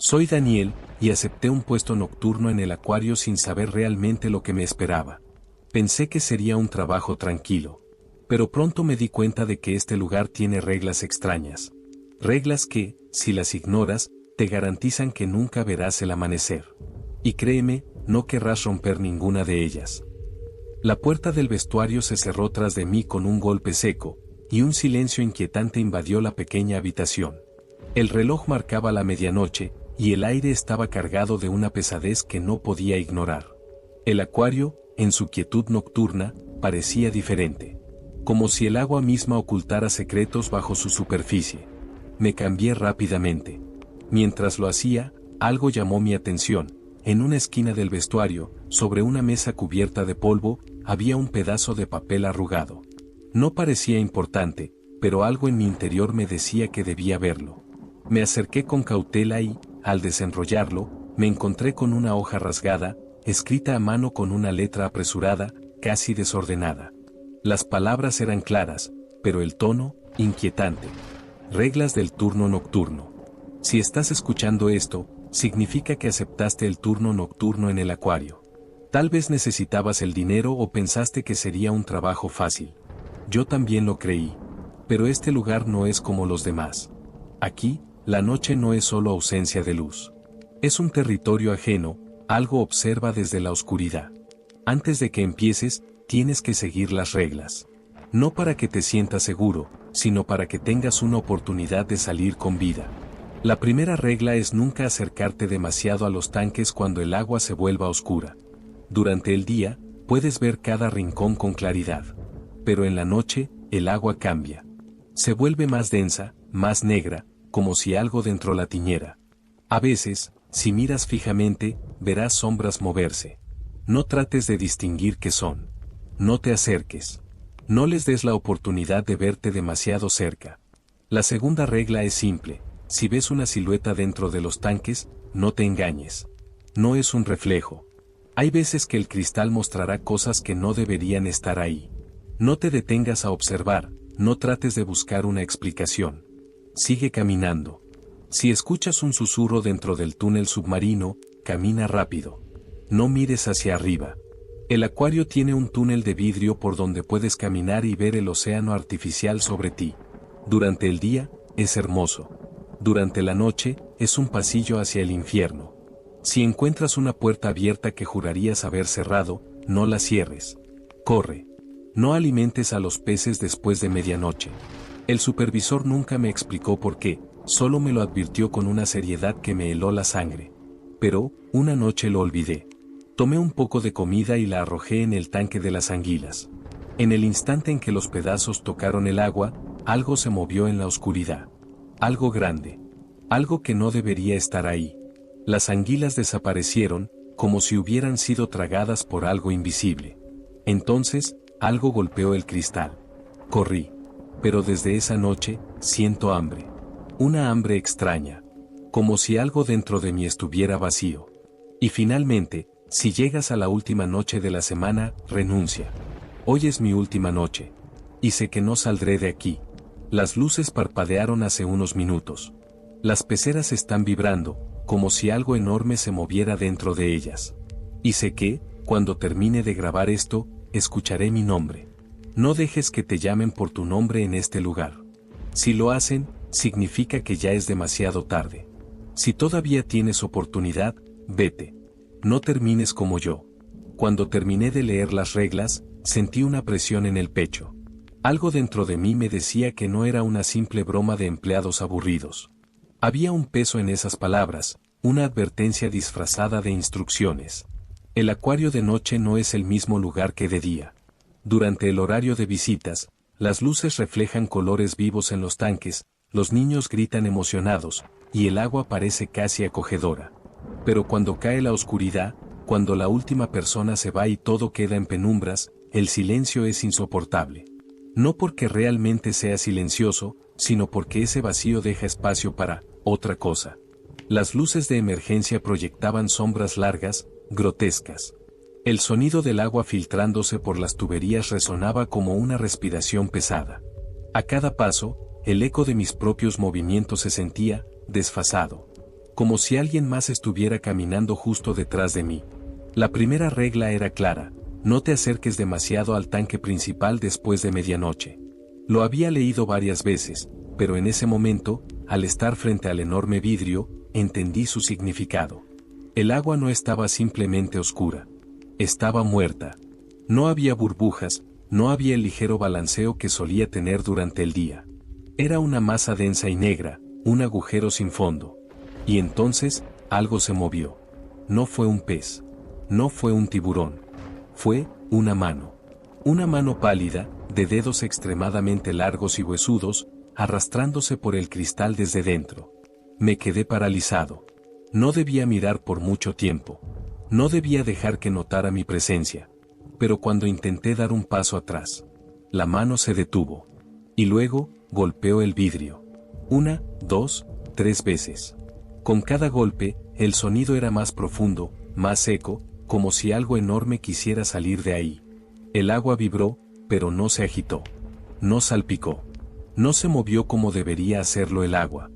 Soy Daniel, y acepté un puesto nocturno en el acuario sin saber realmente lo que me esperaba. Pensé que sería un trabajo tranquilo. Pero pronto me di cuenta de que este lugar tiene reglas extrañas. Reglas que, si las ignoras, te garantizan que nunca verás el amanecer. Y créeme, no querrás romper ninguna de ellas. La puerta del vestuario se cerró tras de mí con un golpe seco, y un silencio inquietante invadió la pequeña habitación. El reloj marcaba la medianoche, y el aire estaba cargado de una pesadez que no podía ignorar. El acuario, en su quietud nocturna, parecía diferente. Como si el agua misma ocultara secretos bajo su superficie. Me cambié rápidamente. Mientras lo hacía, algo llamó mi atención. En una esquina del vestuario, sobre una mesa cubierta de polvo, había un pedazo de papel arrugado. No parecía importante, pero algo en mi interior me decía que debía verlo. Me acerqué con cautela y, al desenrollarlo, me encontré con una hoja rasgada, escrita a mano con una letra apresurada, casi desordenada. Las palabras eran claras, pero el tono, inquietante. Reglas del turno nocturno. Si estás escuchando esto, significa que aceptaste el turno nocturno en el acuario. Tal vez necesitabas el dinero o pensaste que sería un trabajo fácil. Yo también lo creí. Pero este lugar no es como los demás. Aquí, la noche no es solo ausencia de luz. Es un territorio ajeno, algo observa desde la oscuridad. Antes de que empieces, tienes que seguir las reglas. No para que te sientas seguro, sino para que tengas una oportunidad de salir con vida. La primera regla es nunca acercarte demasiado a los tanques cuando el agua se vuelva oscura. Durante el día, puedes ver cada rincón con claridad. Pero en la noche, el agua cambia. Se vuelve más densa, más negra, como si algo dentro la tiñera. A veces, si miras fijamente, verás sombras moverse. No trates de distinguir qué son. No te acerques. No les des la oportunidad de verte demasiado cerca. La segunda regla es simple. Si ves una silueta dentro de los tanques, no te engañes. No es un reflejo. Hay veces que el cristal mostrará cosas que no deberían estar ahí. No te detengas a observar, no trates de buscar una explicación. Sigue caminando. Si escuchas un susurro dentro del túnel submarino, camina rápido. No mires hacia arriba. El acuario tiene un túnel de vidrio por donde puedes caminar y ver el océano artificial sobre ti. Durante el día, es hermoso. Durante la noche, es un pasillo hacia el infierno. Si encuentras una puerta abierta que jurarías haber cerrado, no la cierres. Corre. No alimentes a los peces después de medianoche. El supervisor nunca me explicó por qué, solo me lo advirtió con una seriedad que me heló la sangre. Pero, una noche lo olvidé. Tomé un poco de comida y la arrojé en el tanque de las anguilas. En el instante en que los pedazos tocaron el agua, algo se movió en la oscuridad. Algo grande. Algo que no debería estar ahí. Las anguilas desaparecieron, como si hubieran sido tragadas por algo invisible. Entonces, algo golpeó el cristal. Corrí. Pero desde esa noche, siento hambre. Una hambre extraña. Como si algo dentro de mí estuviera vacío. Y finalmente, si llegas a la última noche de la semana, renuncia. Hoy es mi última noche. Y sé que no saldré de aquí. Las luces parpadearon hace unos minutos. Las peceras están vibrando, como si algo enorme se moviera dentro de ellas. Y sé que, cuando termine de grabar esto, escucharé mi nombre. No dejes que te llamen por tu nombre en este lugar. Si lo hacen, significa que ya es demasiado tarde. Si todavía tienes oportunidad, vete. No termines como yo. Cuando terminé de leer las reglas, sentí una presión en el pecho. Algo dentro de mí me decía que no era una simple broma de empleados aburridos. Había un peso en esas palabras, una advertencia disfrazada de instrucciones. El acuario de noche no es el mismo lugar que de día. Durante el horario de visitas, las luces reflejan colores vivos en los tanques, los niños gritan emocionados, y el agua parece casi acogedora. Pero cuando cae la oscuridad, cuando la última persona se va y todo queda en penumbras, el silencio es insoportable. No porque realmente sea silencioso, sino porque ese vacío deja espacio para otra cosa. Las luces de emergencia proyectaban sombras largas, grotescas. El sonido del agua filtrándose por las tuberías resonaba como una respiración pesada. A cada paso, el eco de mis propios movimientos se sentía desfasado. como si alguien más estuviera caminando justo detrás de mí. La primera regla era clara: no te acerques demasiado al tanque principal después de medianoche. Lo había leído varias veces, pero en ese momento, al estar frente al enorme vidrio, entendí su significado. El agua no estaba simplemente oscura. Estaba muerta. No había burbujas, no había el ligero balanceo que solía tener durante el día. Era una masa densa y negra, un agujero sin fondo. Y entonces, algo se movió. No fue un pez. No fue un tiburón. Fue una mano. Una mano pálida, de dedos extremadamente largos y huesudos, arrastrándose por el cristal desde dentro. Me quedé paralizado. No debía mirar por mucho tiempo. No debía dejar que notara mi presencia. Pero cuando intenté dar un paso atrás, la mano se detuvo. Y luego, golpeó el vidrio. 1, 2, 3 veces. Con cada golpe, el sonido era más profundo, más seco, como si algo enorme quisiera salir de ahí. El agua vibró, pero no se agitó. No salpicó. No se movió como debería hacerlo el agua.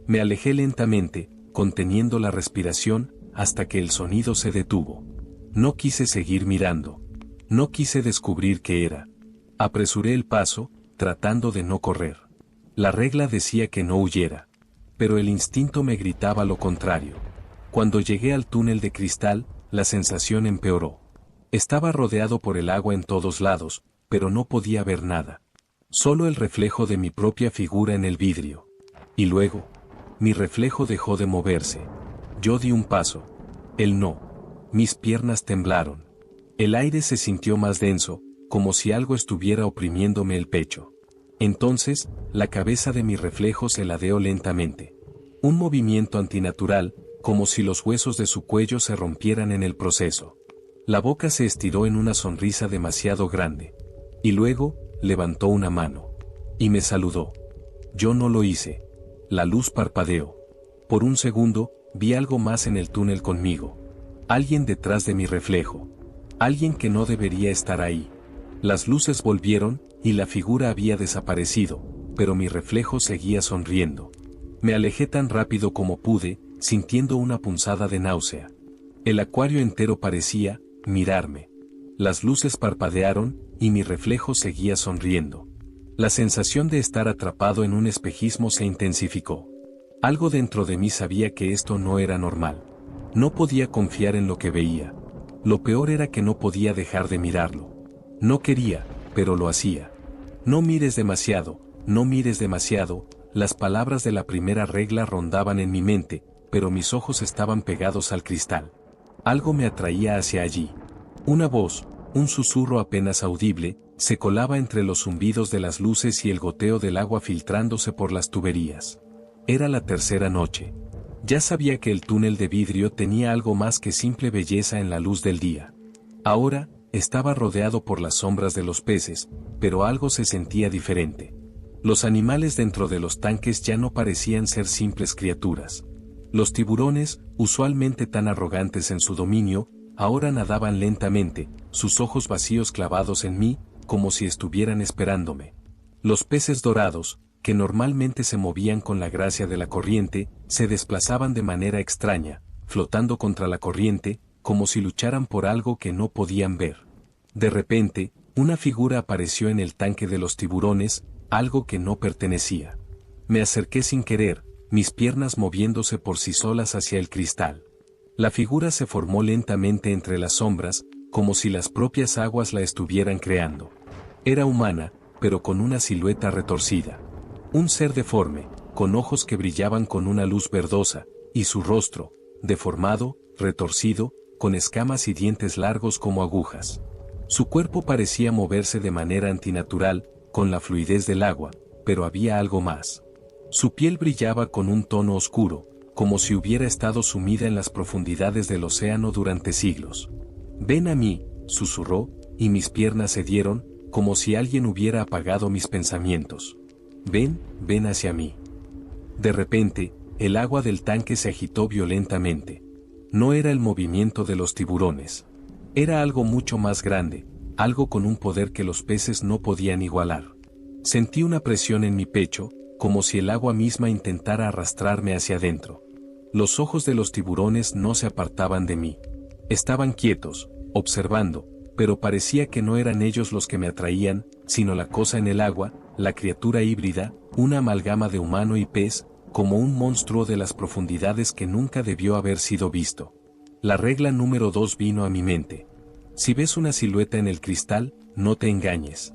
Me alejé lentamente, conteniendo la respiración, hasta que el sonido se detuvo. No quise seguir mirando. No quise descubrir qué era. Apresuré el paso, tratando de no correr. La regla decía que no huyera. Pero el instinto me gritaba lo contrario. Cuando llegué al túnel de cristal, la sensación empeoró. Estaba rodeado por el agua en todos lados, pero no podía ver nada. Solo el reflejo de mi propia figura en el vidrio. Y luego, mi reflejo dejó de moverse. Yo di un paso. Él no. Mis piernas temblaron. El aire se sintió más denso, como si algo estuviera oprimiéndome el pecho. Entonces, la cabeza de mi reflejo se ladeó lentamente. Un movimiento antinatural, como si los huesos de su cuello se rompieran en el proceso. La boca se estiró en una sonrisa demasiado grande. Y luego, levantó una mano. Y me saludó. Yo no lo hice. La luz parpadeó. Por un segundo, vi algo más en el túnel conmigo. Alguien detrás de mi reflejo. Alguien que no debería estar ahí. Las luces volvieron, y la figura había desaparecido, pero mi reflejo seguía sonriendo. Me alejé tan rápido como pude, sintiendo una punzada de náusea. El acuario entero parecía mirarme. Las luces parpadearon, y mi reflejo seguía sonriendo. La sensación de estar atrapado en un espejismo se intensificó. Algo dentro de mí sabía que esto no era normal. No podía confiar en lo que veía. Lo peor era que no podía dejar de mirarlo. No quería, pero lo hacía. No mires demasiado, no mires demasiado. Las palabras de la primera regla rondaban en mi mente, pero mis ojos estaban pegados al cristal. Algo me atraía hacia allí. Una voz, un susurro apenas audible, se colaba entre los zumbidos de las luces y el goteo del agua filtrándose por las tuberías. Era la tercera noche. Ya sabía que el túnel de vidrio tenía algo más que simple belleza en la luz del día. Ahora, estaba rodeado por las sombras de los peces, pero algo se sentía diferente. Los animales dentro de los tanques ya no parecían ser simples criaturas. Los tiburones, usualmente tan arrogantes en su dominio, ahora nadaban lentamente, sus ojos vacíos clavados en mí, como si estuvieran esperándome. Los peces dorados, que normalmente se movían con la gracia de la corriente, se desplazaban de manera extraña, flotando contra la corriente, como si lucharan por algo que no podían ver. De repente, una figura apareció en el tanque de los tiburones, algo que no pertenecía. Me acerqué sin querer, mis piernas moviéndose por sí solas hacia el cristal. La figura se formó lentamente entre las sombras, como si las propias aguas la estuvieran creando. Era humana, pero con una silueta retorcida. Un ser deforme, con ojos que brillaban con una luz verdosa, y su rostro, deformado, retorcido, con escamas y dientes largos como agujas. Su cuerpo parecía moverse de manera antinatural, con la fluidez del agua, pero había algo más. Su piel brillaba con un tono oscuro, como si hubiera estado sumida en las profundidades del océano durante siglos. «Ven a mí», susurró, y mis piernas cedieron, como si alguien hubiera apagado mis pensamientos. «Ven, ven hacia mí». De repente, el agua del tanque se agitó violentamente. No era el movimiento de los tiburones. Era algo mucho más grande, algo con un poder que los peces no podían igualar. Sentí una presión en mi pecho, como si el agua misma intentara arrastrarme hacia adentro. Los ojos de los tiburones no se apartaban de mí. Estaban quietos, observando, pero parecía que no eran ellos los que me atraían, sino la cosa en el agua, la criatura híbrida, una amalgama de humano y pez, como un monstruo de las profundidades que nunca debió haber sido visto. La regla número 2 vino a mi mente. Si ves una silueta en el cristal, no te engañes.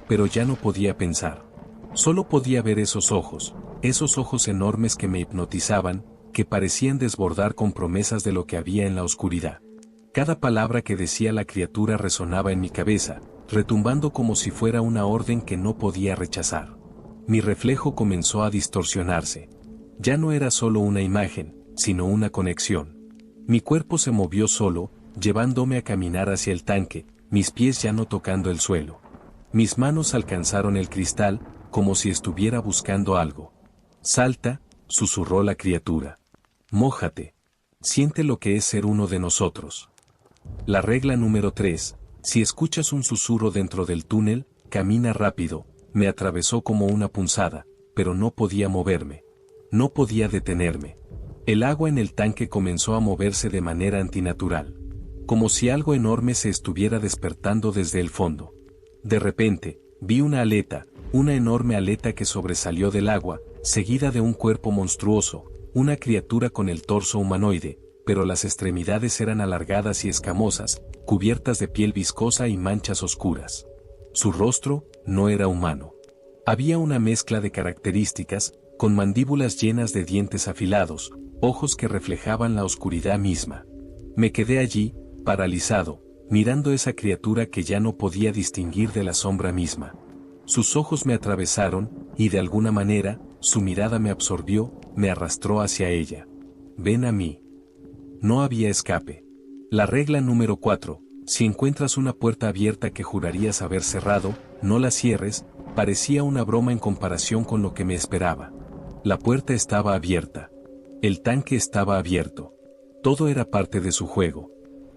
Pero ya no podía pensar. Solo podía ver esos ojos enormes que me hipnotizaban, que parecían desbordar con promesas de lo que había en la oscuridad. Cada palabra que decía la criatura resonaba en mi cabeza, retumbando como si fuera una orden que no podía rechazar. Mi reflejo comenzó a distorsionarse. Ya no era solo una imagen, sino una conexión. Mi cuerpo se movió solo, llevándome a caminar hacia el tanque, mis pies ya no tocando el suelo. Mis manos alcanzaron el cristal, como si estuviera buscando algo. Salta, susurró la criatura. Mójate. Siente lo que es ser uno de nosotros. La regla número 3, si escuchas un susurro dentro del túnel, camina rápido, me atravesó como una punzada, pero no podía moverme. No podía detenerme. El agua en el tanque comenzó a moverse de manera antinatural. Como si algo enorme se estuviera despertando desde el fondo. De repente, vi una enorme aleta que sobresalió del agua, seguida de un cuerpo monstruoso, una criatura con el torso humanoide, pero las extremidades eran alargadas y escamosas, cubiertas de piel viscosa y manchas oscuras. Su rostro no era humano. Había una mezcla de características, con mandíbulas llenas de dientes afilados, ojos que reflejaban la oscuridad misma. Me quedé allí, paralizado, mirando esa criatura que ya no podía distinguir de la sombra misma. Sus ojos me atravesaron, y de alguna manera, su mirada me absorbió, me arrastró hacia ella. Ven a mí. No había escape. La regla número 4, si encuentras una puerta abierta que jurarías haber cerrado, no la cierres, parecía una broma en comparación con lo que me esperaba. La puerta estaba abierta. El tanque estaba abierto. Todo era parte de su juego.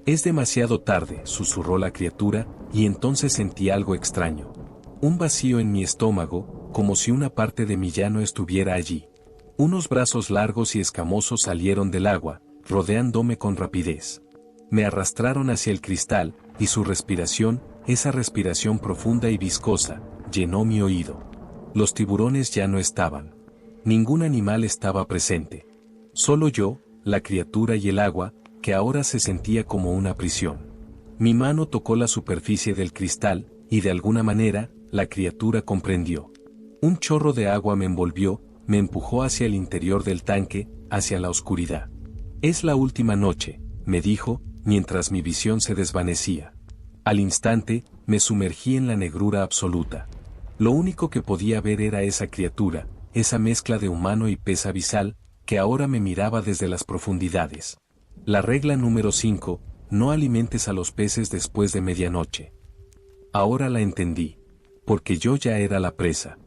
Es demasiado tarde, susurró la criatura, y entonces sentí algo extraño. Un vacío en mi estómago, como si una parte de mí ya no estuviera allí. Unos brazos largos y escamosos salieron del agua, rodeándome con rapidez. Me arrastraron hacia el cristal, y su respiración, esa respiración profunda y viscosa, llenó mi oído. Los tiburones ya no estaban. Ningún animal estaba presente. Solo yo, la criatura y el agua, que ahora se sentía como una prisión. Mi mano tocó la superficie del cristal, y de alguna manera, la criatura comprendió. Un chorro de agua me envolvió, me empujó hacia el interior del tanque, hacia la oscuridad. Es la última noche, me dijo, mientras mi visión se desvanecía. Al instante, me sumergí en la negrura absoluta. Lo único que podía ver era esa criatura, esa mezcla de humano y pez abisal, que ahora me miraba desde las profundidades. La regla número 5, no alimentes a los peces después de medianoche. Ahora la entendí. Porque yo ya era la presa.